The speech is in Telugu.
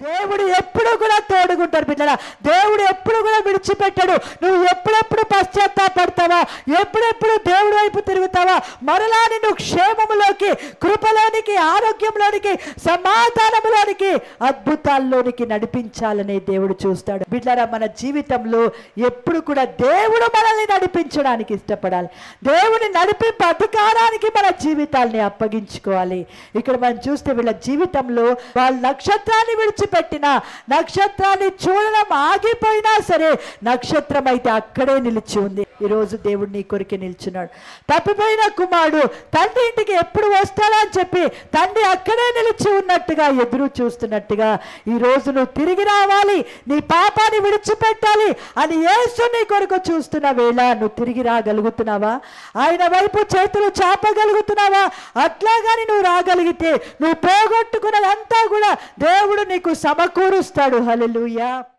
దేవుడు ఎప్పుడు కూడా తోడుకుంటారు బిడ్డరా. దేవుడు ఎప్పుడు కూడా విడిచిపెట్టాడు. నువ్వు ఎప్పుడెప్పుడు పశ్చాత్తాపడతావా, ఎప్పుడెప్పుడు దేవుడి వైపు తిరుగుతావా, మరలా నిన్ను క్షేమములోకి, కృపలోనికి, ఆరోగ్యంలోనికి, సమాధానంలోనికి, అద్భుతాల్లోనికి నడిపించాలనే దేవుడు చూస్తాడు. బిడ్డరా, మన జీవితంలో ఎప్పుడు కూడా దేవుడు మనల్ని నడిపించడానికి ఇష్టపడాలి. దేవుని నడిపింపు అధికారానికి మన జీవితాల్ని అప్పగించుకోవాలి. ఇక్కడ మనం చూస్తే వీళ్ళ జీవితంలో వాళ్ళ నక్షత్రాన్ని విడిచిపెట్టిన, నక్షత్రాన్ని చూడడం ఆగిపోయినా సరే నక్షత్రం అయితే అక్కడే నిలిచి ఉంది. ఈరోజు దేవుడు నీ కొరికే నిల్చున్నాడు. తప్పిపోయిన కుమారుడు తండ్రి ఇంటికి ఎప్పుడు వస్తాడా అని చెప్పి తండ్రి అక్కడే నిలిచి ఉన్నట్టుగా, ఎదురు చూస్తున్నట్టుగా ఈరోజు నువ్వు తిరిగి రావాలి, నీ పాపాన్ని విడిచిపెట్టాలి అని యేసు నీ కొరకు చూస్తున్న వేళ నువ్వు తిరిగి రాగలుగుతున్నావా? ఆయన వైపు చేతులు చాపగలుగుతున్నావా? అట్లాగాని నువ్వు రాగలిగితే నువ్వు పోగొట్టుకున్నదంతా కూడా దేవుడు నీకు సమకూరుస్తాడు. హల్లెలూయా.